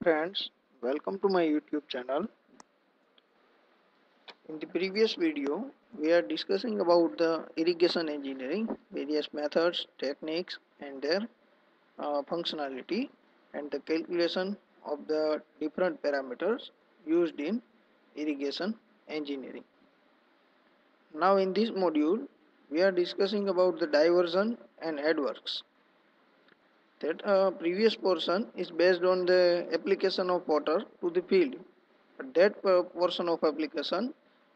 Friends, welcome to my YouTube channel. In the previous video, we are discussing about the irrigation engineering, various methods, techniques and their functionality and the calculation of the different parameters used in irrigation engineering. Now in this module, we are discussing about the diversion and head works. That previous portion is based on the application of water to the field. But that portion of application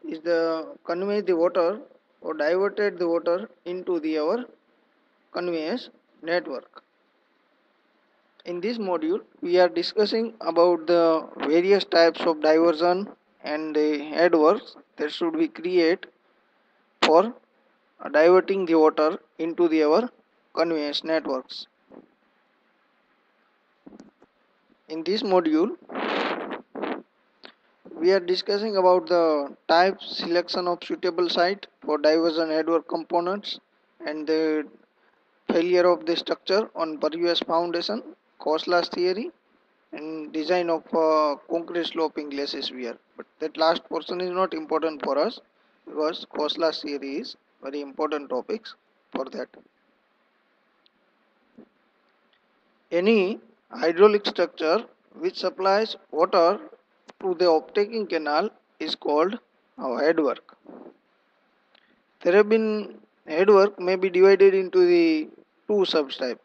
is the convey the water or diverted the water into the our conveyance network. In this module, we are discussing about the various types of diversion and the head works that should be create for diverting the water into the our conveyance networks. In this module, we are discussing about the type selection of suitable site for diversion headwork components and the failure of the structure on previous foundation, Kosla's theory and design of concrete sloping glacis weir. But that last portion is not important for us because Kosla's theory is very important topics for that. Any hydraulic structure which supplies water to the obtaking canal is called a headwork. There have been headwork may be divided into the two subtype.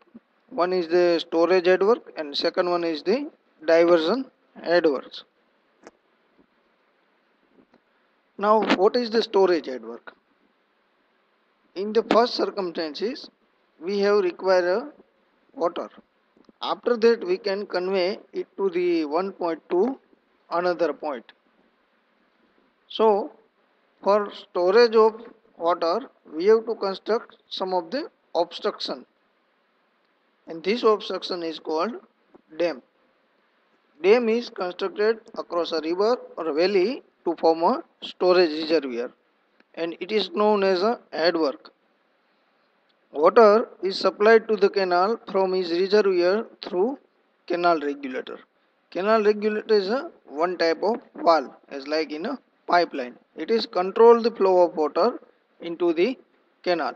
One is the storage headwork and second one is the diversion headworks. Now what is the storage headwork? In the first circumstances we have require water. After that we can convey it to the one point to another point. So for storage of water we have to construct some of the obstruction and this obstruction is called dam. Dam is constructed across a river or a valley to form a storage reservoir and it is known as a headwork. Water is supplied to the canal from its reservoir through canal regulator. Canal regulator is a one type of valve as like in a pipeline. It is control the flow of water into the canal.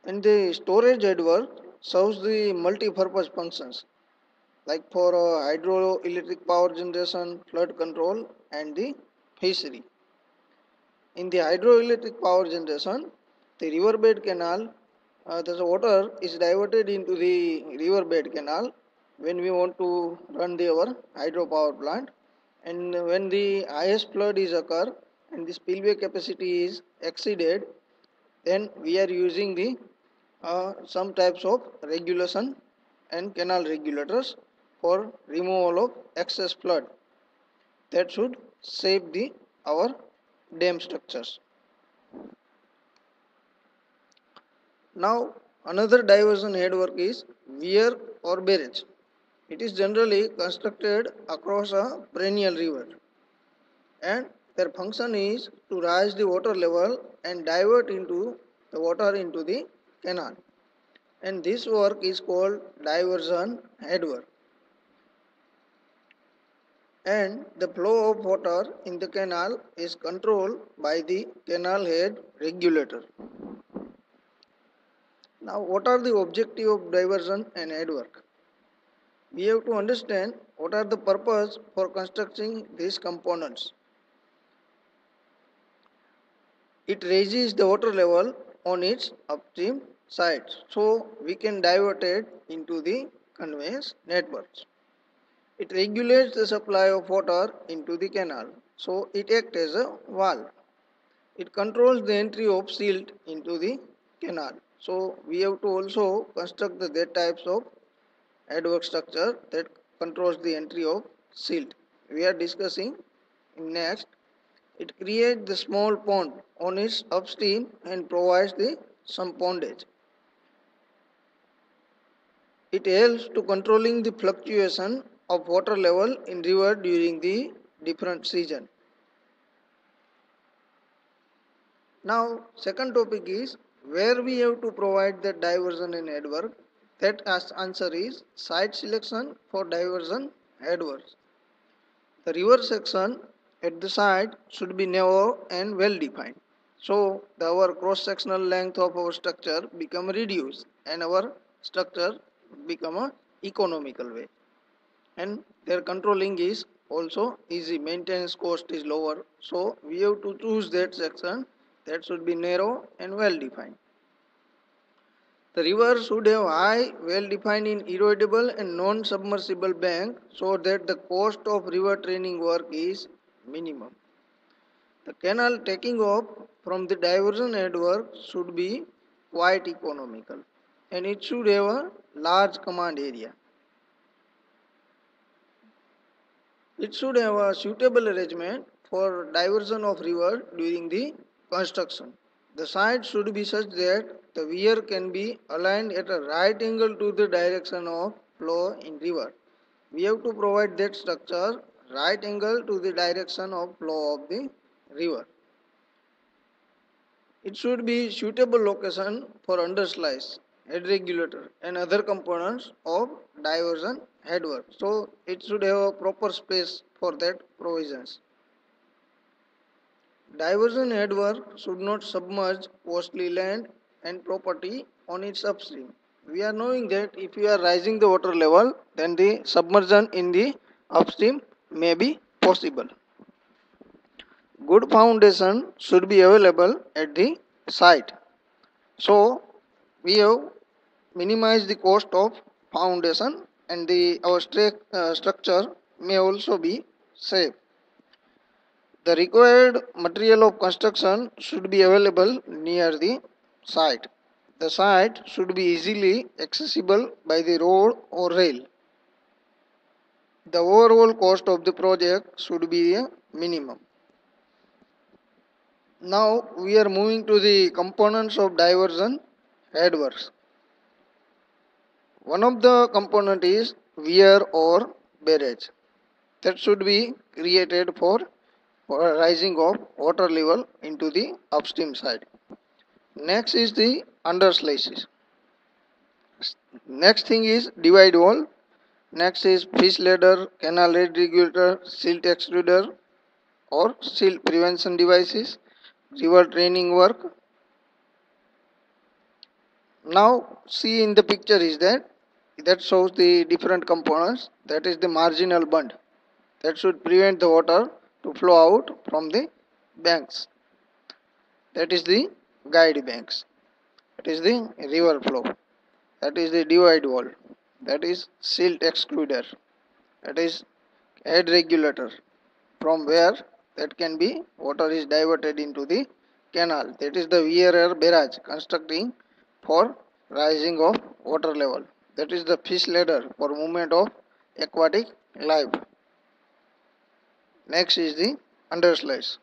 And the storage headwork serves the multi-purpose functions like for hydroelectric power generation, flood control and the fishery. In the hydroelectric power generation, the riverbed canal, the water is diverted into the riverbed canal when we want to run our hydropower plant and when the highest flood is occur and the spillway capacity is exceeded, then we are using the some types of regulation and canal regulators for removal of excess flood that should save the our dam structures. Now another diversion headwork is weir or barrage. It is generally constructed across a perennial river and their function is to rise the water level and divert into the water into the canal and this work is called diversion headwork. And the flow of water in the canal is controlled by the canal head regulator. Now what are the objective of diversion and headwork? We have to understand what are the purpose for constructing these components. It raises the water level on its upstream side so we can divert it into the conveyance networks. It regulates the supply of water into the canal so it acts as a valve. It controls the entry of silt into the canal. So we have to also construct the that types of headwork structure that controls the entry of silt. We are discussing in next. It creates the small pond on its upstream and provides the some pondage. It helps to controlling the fluctuation of water level in river during the different season. Now second topic is where we have to provide the diversion and headwork. That answer is site selection for diversion headwards. The river section at the side should be narrow and well defined. So our cross sectional length of our structure become reduced and our structure become a economical way. And their controlling is also easy. Maintenance cost is lower. So we have to choose that section that should be narrow and well defined. The river should have high, well-defined irrigable and non-submersible bank so that the cost of river training work is minimum. The canal taking off from the diversion network should be quite economical and it should have a large command area. It should have a suitable arrangement for diversion of river during the construction. The side should be such that the weir can be aligned at a right angle to the direction of flow in river. We have to provide that structure right angle to the direction of flow of the river. It should be suitable location for underslice, head regulator and other components of diversion headwork. So it should have a proper space for that provisions. Diversion headwork should not submerge costly land and property on its upstream. We are knowing that if you are rising the water level, then the submersion in the upstream may be possible. Good foundation should be available at the site. So we have minimized the cost of foundation and the our structure may also be safe. The required material of construction should be available near the site. The site should be easily accessible by the road or rail. The overall cost of the project should be a minimum. Now we are moving to the components of diversion headworks. One of the component is weir or barrage that should be created for rising of water level into the upstream side. Next is the underslices. Next thing is divide wall. Next is fish ladder, canal head regulator, silt extruder or silt prevention devices, river training work. Now see in the picture is that shows the different components. That is the marginal bund that should prevent the water to flow out from the banks. That is the guide banks. That is the river flow. That is the divide wall. That is silt excluder. That is head regulator from where that can be water is diverted into the canal. That is the weir barrage constructing for rising of water level. That is the fish ladder for movement of aquatic life. Next is the underslice.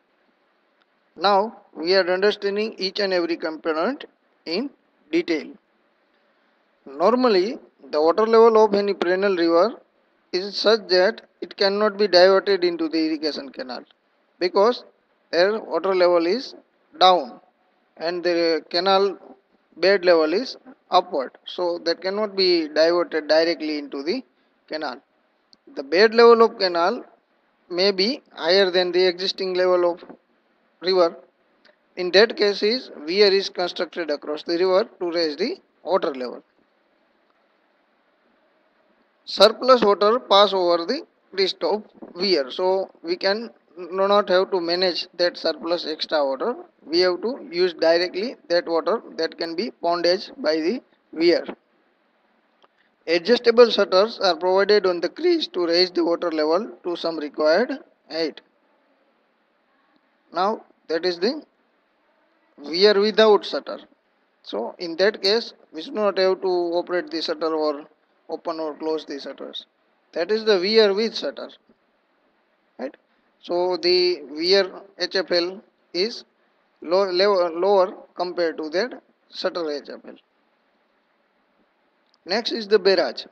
Now we are understanding each and every component in detail. Normally, the water level of any perennial river is such that it cannot be diverted into the irrigation canal because their water level is down and the canal bed level is upward. So that cannot be diverted directly into the canal. The bed level of canal may be higher than the existing level of river. In that case, weir is constructed across the river to raise the water level. Surplus water pass over the crest of weir. So we can do not have to manage that surplus extra water. We have to use directly that water that can be pondage by the weir. Adjustable shutters are provided on the crest to raise the water level to some required height. Now that is the weir without shutter. So in that case, we should not have to operate the shutter or open or close the shutters. That is the weir with shutter, right? So the weir HFL is lower compared to that shutter HFL. Next is the barrage.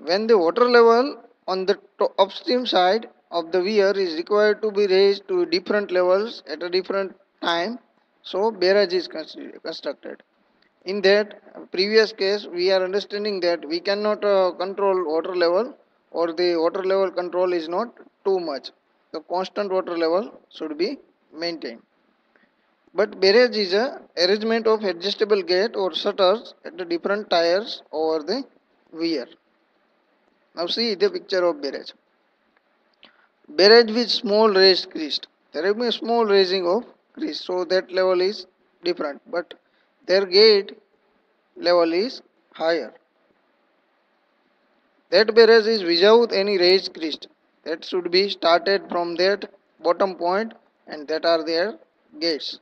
When the water level on the upstream side of the weir is required to be raised to different levels at a different time, so barrage is constructed. In that previous case, we are understanding that we cannot control water level, or the water level control is not too much. The constant water level should be maintained. But barrage is a arrangement of adjustable gate or shutters at the different tires over the weir. Now see the picture of barrage. Barrage with small raised crest. There will be a small raising of crest, so that level is different. But their gate level is higher. That barrage is without any raised crest. That should be started from that bottom point, and that are their gates.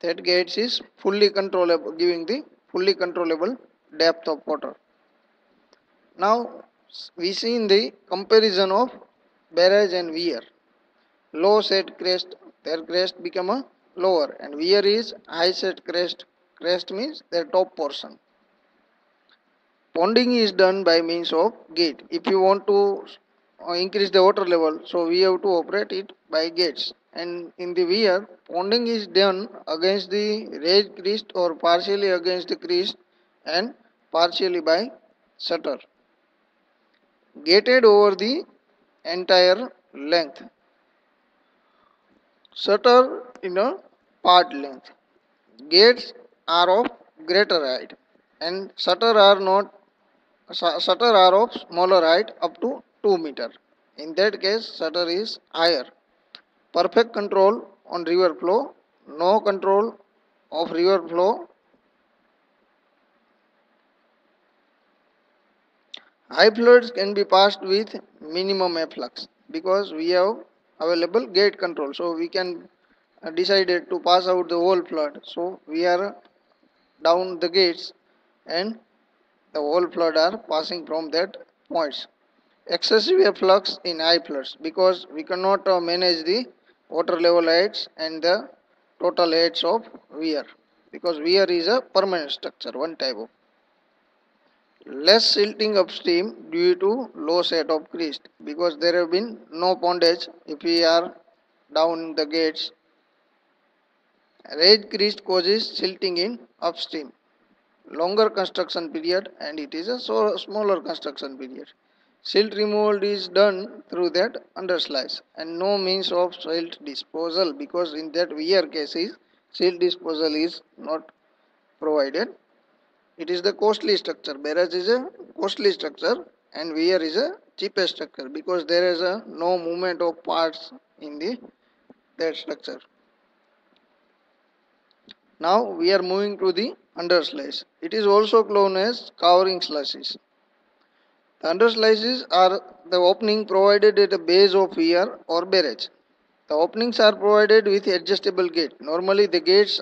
That gates is fully controllable, giving the fully controllable depth of water. Now we see in the comparison of barrage and weir. Low set crest, their crest become a lower, and weir is high set crest. Crest means their top portion. Ponding is done by means of gate. If you want to increase the water level, so we have to operate it by gates. And in the weir, ponding is done against the raised crest or partially against the crest and partially by shutter. Gated over the entire length. Shutter in a part length. Gates are of greater height, and shutter are of smaller height up to 2 meter. In that case, shutter is higher. Perfect control on river flow, no control of river flow. High floods can be passed with minimum efflux because we have available gate control. So we can decided to pass out the whole flood. So we are down the gates, and the whole flood are passing from that points. Excessive efflux in high floods because we cannot manage the water level heights and the total heights of weir, because weir is a permanent structure, one type of. Less silting upstream due to low set of crest because there have been no pondage. If we are down the gates, raised crest causes silting in upstream. Longer construction period, and it is a smaller construction period. Silt removal is done through that underslice, and no means of silt disposal because in that weir cases silt disposal is not provided. It is the costly structure. Barrage is a costly structure and weir is a cheapest structure because there is a no movement of parts in the that structure. Now we are moving to the underslice. It is also known as covering slices. The underslices are the opening provided at the base of weir or barrage. The openings are provided with adjustable gate. Normally the gates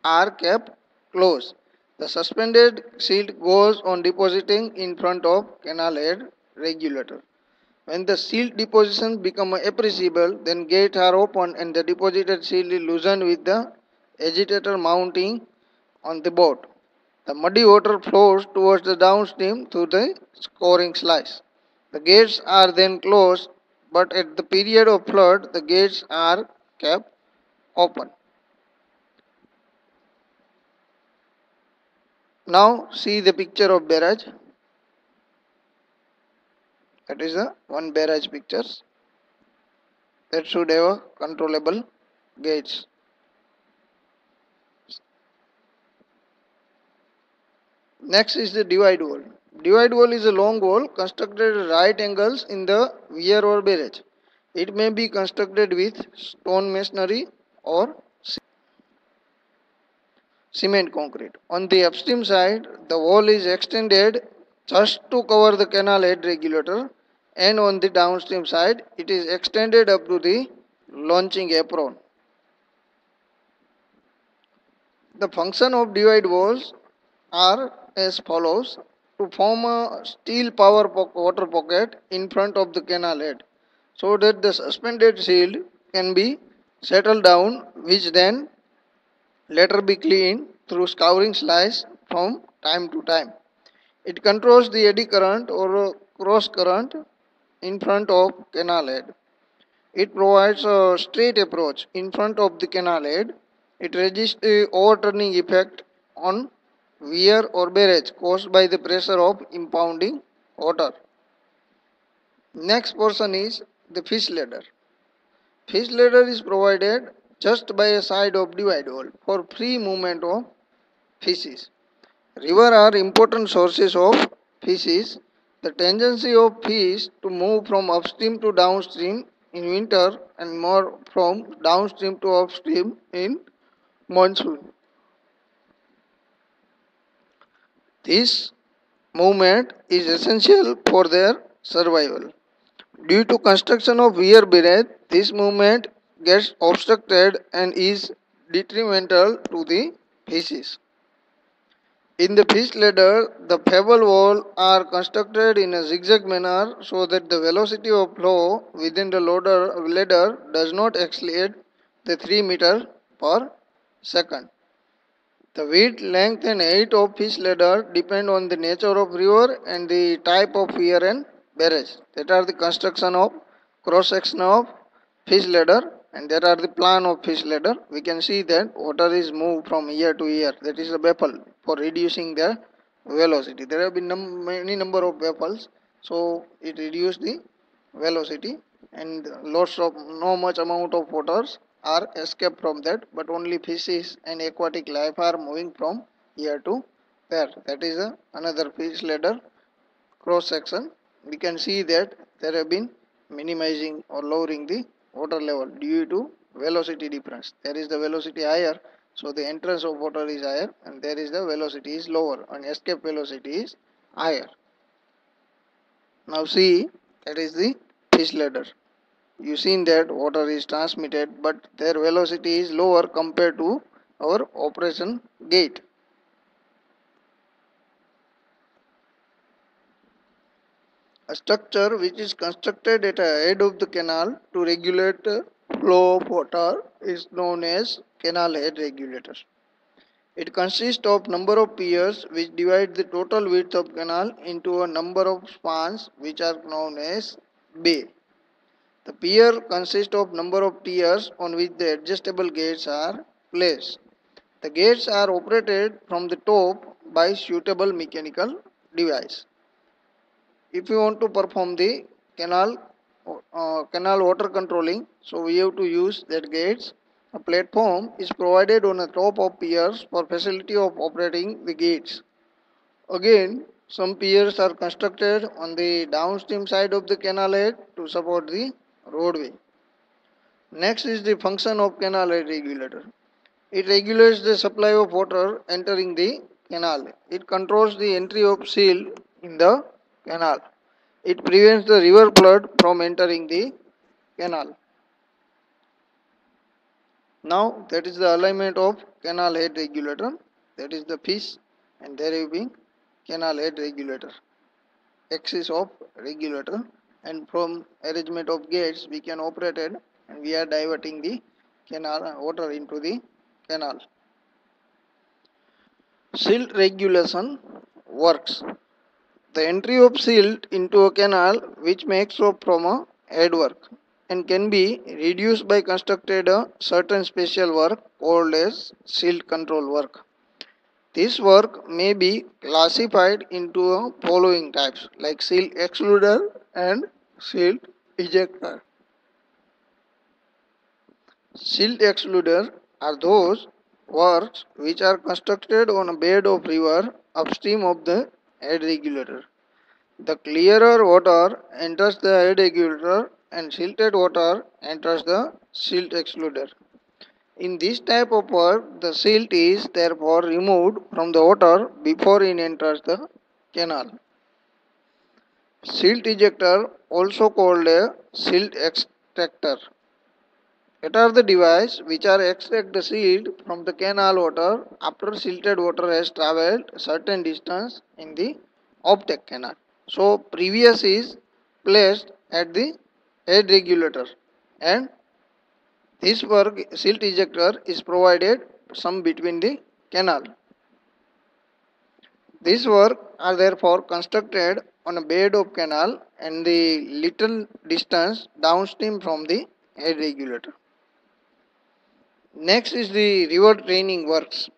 are kept closed. The suspended silt goes on depositing in front of canal head regulator. When the silt depositions become appreciable, then gates are opened and the deposited silt is loosened with the agitator mounting on the boat. The muddy water flows towards the downstream through the scoring slice. The gates are then closed, but at the period of flood, the gates are kept open. Now see the picture of barrage. That is the one barrage pictures that should have a controllable gates. Next is the divide wall. Divide wall is a long wall constructed at right angles in the weir or barrage. It may be constructed with stone masonry or cement concrete. On the upstream side, the wall is extended just to cover the canal head regulator, and on the downstream side, it is extended up to the launching apron. The function of divide walls are as follows: to form a steel water pocket in front of the canal head so that the suspended shield can be settled down, which then later be cleaned through scouring slice from time to time. It controls the eddy current or cross current in front of canal head. It provides a straight approach in front of the canal head. It resists the overturning effect on wear or barrage caused by the pressure of impounding water. Next portion is the fish ladder. Fish ladder is provided just by a side of divide hole for free movement of fishes. Rivers are important sources of fishes. The tendency of fish to move from upstream to downstream in winter and more from downstream to upstream in monsoon. This movement is essential for their survival. Due to construction of weir barrage, this movement gets obstructed and is detrimental to the fishes. In the fish ladder, the pebble walls are constructed in a zigzag manner so that the velocity of flow within the ladder does not exceed the 3 meter per second. The width, length and height of fish ladder depend on the nature of river and the type of weir and barrage. That are the construction of cross section of fish ladder, and there are the plan of fish ladder. We can see that water is moved from year to year. That is the baffle for reducing the velocity. There have been many number of baffles, so it reduces the velocity and lots of no much amount of waters are escaped from that, but only fishes and aquatic life are moving from here to there. That is another fish ladder cross section. We can see that there have been minimizing or lowering the water level due to velocity difference. There is the velocity higher, so the entrance of water is higher, and there is the velocity is lower and escape velocity is higher. Now see, that is the fish ladder. You seen that water is transmitted, but their velocity is lower compared to our operation gate. A structure which is constructed at the head of the canal to regulate flow of water is known as canal head regulator. It consists of number of piers which divide the total width of canal into a number of spans which are known as bay. The pier consists of number of tiers on which the adjustable gates are placed. The gates are operated from the top by suitable mechanical device. If you want to perform the canal water controlling, so we have to use that gates. A platform is provided on the top of piers for facility of operating the gates. Again, some piers are constructed on the downstream side of the canal head to support the roadway. Next is the function of canal head regulator. It regulates the supply of water entering the canal. It controls the entry of silt in the canal. It prevents the river flood from entering the canal. Now that is the alignment of canal head regulator. That is the fish, and there will be canal head regulator, axis of regulator, and from arrangement of gates we can operate it, and we are diverting the canal water into the canal. Silt regulation works. The entry of silt into a canal which makes up from a headwork and can be reduced by constructed a certain special work called as silt control work. This work may be classified into a following types like silt excluder and silt ejector. Silt excluder are those works which are constructed on a bed of river upstream of the head regulator. The clearer water enters the head regulator and silted water enters the silt excluder. In this type of work, the silt is therefore removed from the water before it enters the canal. Silt ejector, also called a silt extractor. It are the device which are extract the silt from the canal water after silted water has travelled a certain distance in the optic canal. So previous is placed at the head regulator, and this work silt ejector is provided some between the canal. This work are therefore constructed on a bed of canal and the little distance downstream from the head regulator. Next is the river training works.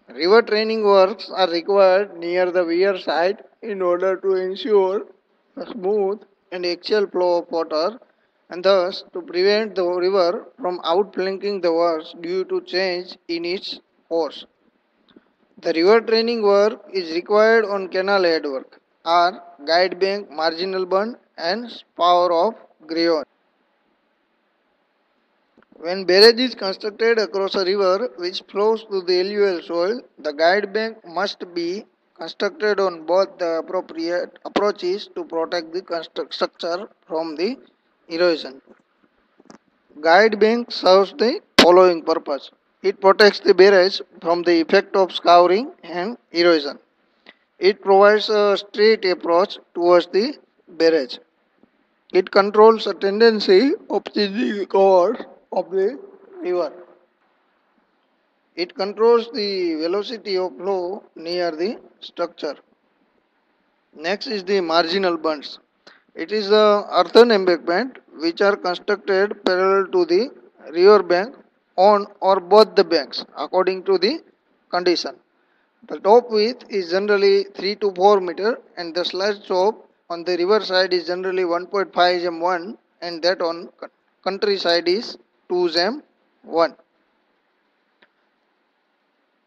River training works are required near the weir side in order to ensure a smooth and axial flow of water and thus to prevent the river from outflanking the works due to change in its course. The river training work is required on canal head work, are guide bank, marginal bund and spur of Greyhound. When barrage is constructed across a river which flows through the alluvial soil, the guide bank must be constructed on both the appropriate approaches to protect the structure from the erosion. Guide bank serves the following purpose. It protects the barrage from the effect of scouring and erosion. It provides a straight approach towards the barrage. It controls a tendency of changing the course of the river. It controls the velocity of flow near the structure. Next is the marginal bunds. It is the earthen embankment which are constructed parallel to the river bank on or both the banks according to the condition. The top width is generally 3 to 4 meter and the sludge slope on the river side is generally 1.5 m 1 and that on countryside is 2 m 1.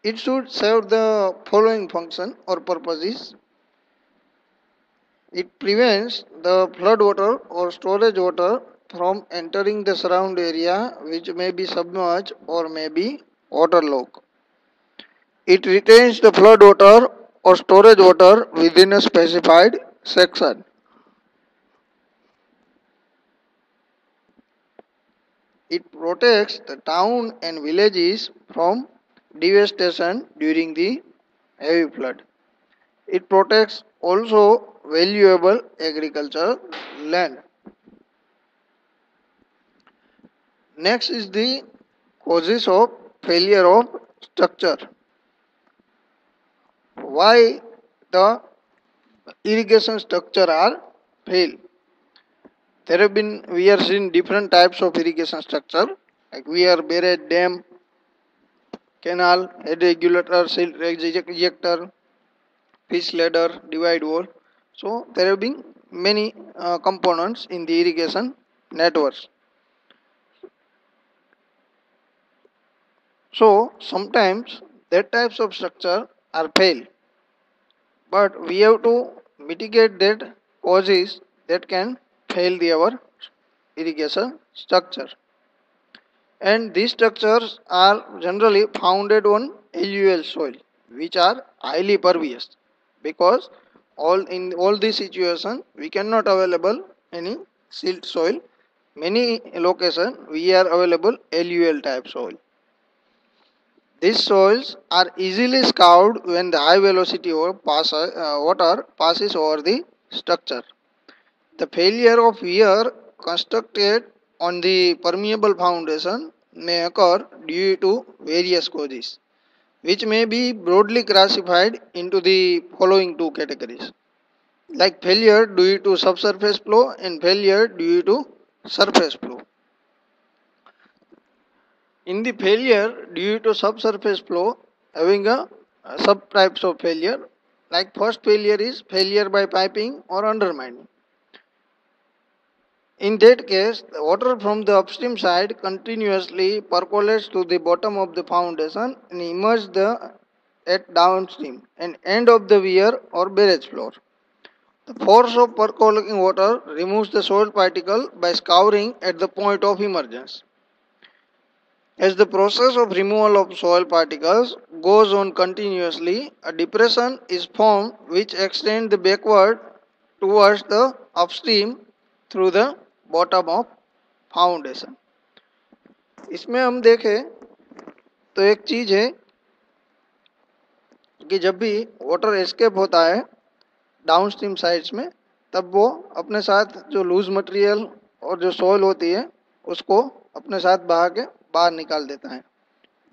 It should serve the following function or purposes. It prevents the flood water or storage water from entering the surround area which may be submerged or may be waterlogged. It retains the flood water or storage water within a specified section. It protects the town and villages from devastation during the heavy flood. It protects also valuable agricultural land. Next is the causes of failure of structure. Why the irrigation structure are fail? We are seeing different types of irrigation structure like we are barrage, dam, canal, head regulator, silt ejector, fish ladder, divide wall. So there have been many components in the irrigation networks. So sometimes that types of structure are fail, but we have to mitigate that causes that can fail our irrigation structure. And these structures are generally founded on alluvial soil, which are highly pervious, because all in all these situations we cannot available any silt soil. Many location we are available alluvial type soil. These soils are easily scoured when the high velocity water passes over the structure. The failure of weir constructed on the permeable foundation may occur due to various causes, which may be broadly classified into the following two categories, like failure due to subsurface flow and failure due to surface flow. In the failure due to subsurface flow, having a sub types of failure, like first failure is failure by piping or undermining. In that case, the water from the upstream side continuously percolates to the bottom of the foundation and emerges at downstream and end of the weir or barrage floor. The force of percolating water removes the soil particle by scouring at the point of emergence. As the process of removal of soil particles goes on continuously, a depression is formed which extends the backward towards the upstream through the bottom of foundation. इसमें हम देखें तो एक चीज है कि जब भी वाटर एस्केप होता है डाउनस्ट्रीम साइड्स में, तब वो अपने साथ जो लूज मटेरियल और जो सॉइल होती है उसको अपने साथ बहा के बाहर निकाल देता है.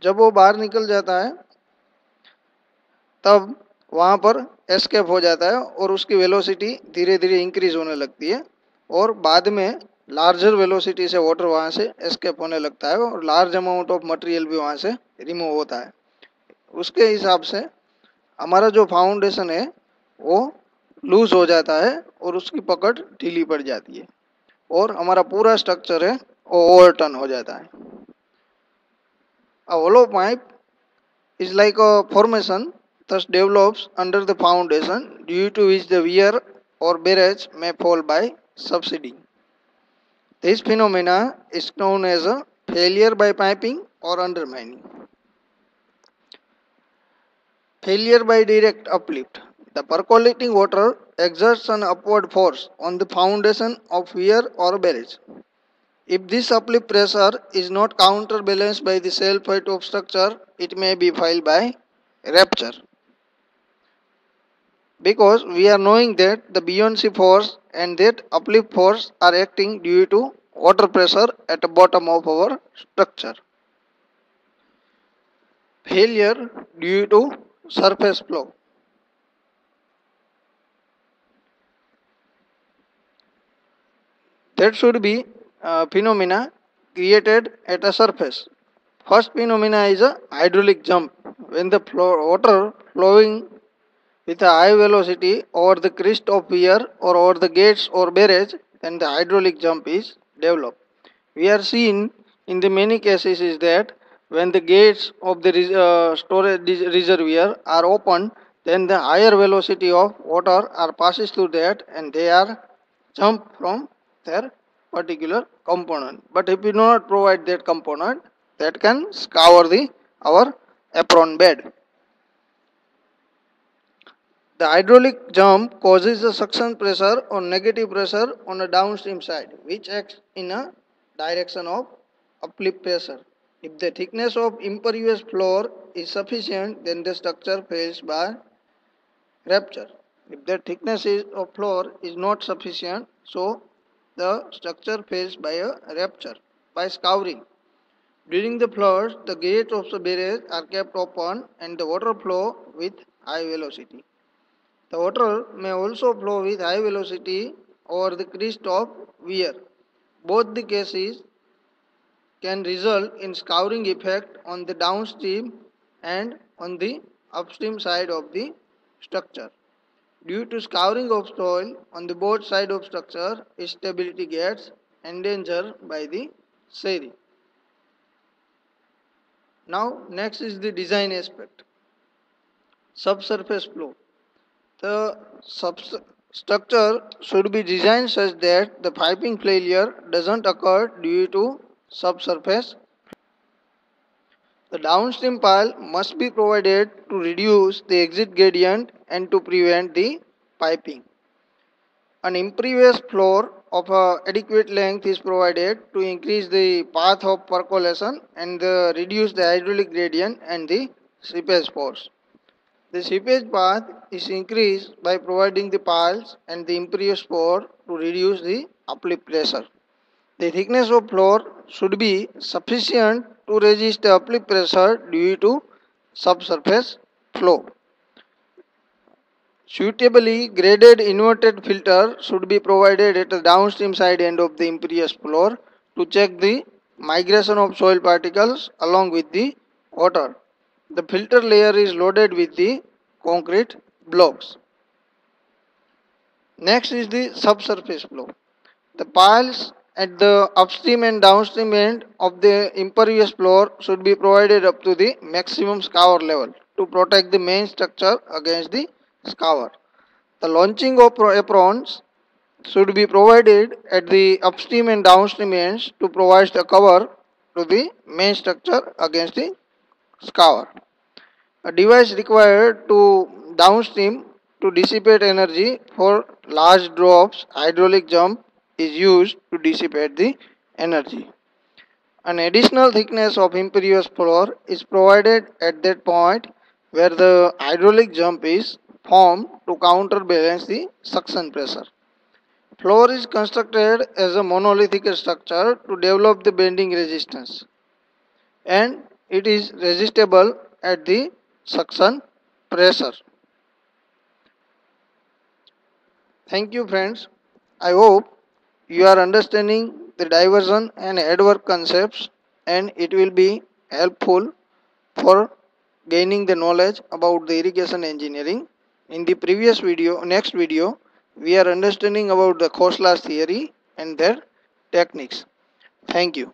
जब वो बाहर निकल जाता है तब वहाँ पर एस्केप हो जाता है और उसकी वेलोसिटी धीरे धीरे इंक्रीज होने लगती है और बाद में लार्जर वेलोसिटी से वाटर वहाँ से एस्केप होने लगता है और लार्ज अमाउंट ऑफ मटेरियल भी वहाँ से रिमूव होता है. उसके हिसाब से हमारा जो फाउंडेशन है वो लूज हो जाता है और उसकी पकड़ ढीली पड़ जाती है और हमारा पूरा स्ट्रक्चर है वो ओवरटर्न हो जाता है। A hollow pipe is like a formation thus develops under the foundation due to which the wear or barrage may fall by subsiding. This phenomena is known as a failure by piping or undermining. Failure by direct uplift. The percolating water exerts an upward force on the foundation of weir or barrage. If this uplift pressure is not counterbalanced by the self weight of structure, it may be failed by rupture. Because we are knowing that the buoyancy force and that uplift force are acting due to water pressure at the bottom of our structure. Failure due to surface flow. That should be phenomena created at a surface. First phenomena is a hydraulic jump. When the water flowing with a high velocity over the crest of weir or over the gates or barrage, then the hydraulic jump is developed. We are seen in the many cases is that when the gates of the storage reservoir are opened, then the higher velocity of water are passes through that and they are jump from their particular component. But if we do not provide that component, that can scour the our apron bed. The hydraulic jump causes a suction pressure or negative pressure on the downstream side, which acts in a direction of uplift pressure. If the thickness of impervious floor is sufficient, then the structure fails by rupture. If the thickness of floor is not sufficient, so the structure fails by a rupture, by scouring. During the floods, the gates of the barrage are kept open and the water flow with high velocity. The water may also flow with high velocity over the crest of weir. Both the cases can result in scouring effect on the downstream and on the upstream side of the structure. Due to scouring of soil on the both side of structure, its stability gets endangered by the shearing. Now next is the design aspect. Subsurface flow. The structure should be designed such that the piping failure doesn't occur due to subsurface. The downstream pile must be provided to reduce the exit gradient and to prevent the piping. An impervious floor of adequate length is provided to increase the path of percolation and reduce the hydraulic gradient and the seepage force. The seepage path is increased by providing the piles and the impervious floor to reduce the uplift pressure. The thickness of floor should be sufficient to resist the uplift pressure due to subsurface flow. Suitably graded inverted filter should be provided at the downstream side end of the impervious floor to check the migration of soil particles along with the water. The filter layer is loaded with the concrete blocks. Next is the subsurface flow. The piles at the upstream and downstream end of the impervious floor should be provided up to the maximum scour level to protect the main structure against the scour. The launching of aprons should be provided at the upstream and downstream ends to provide the cover to the main structure against the scour. A device required to downstream to dissipate energy for large drops hydraulic jump is used to dissipate the energy. An additional thickness of impervious floor is provided at that point where the hydraulic jump is formed to counterbalance the suction pressure. Floor is constructed as a monolithic structure to develop the bending resistance and it is resistible at the suction pressure. Thank you friends. I hope you are understanding the diversion and headwork concepts and it will be helpful for gaining the knowledge about the irrigation engineering. In the next video, we are understanding about the Khoslas theory and their techniques. Thank you.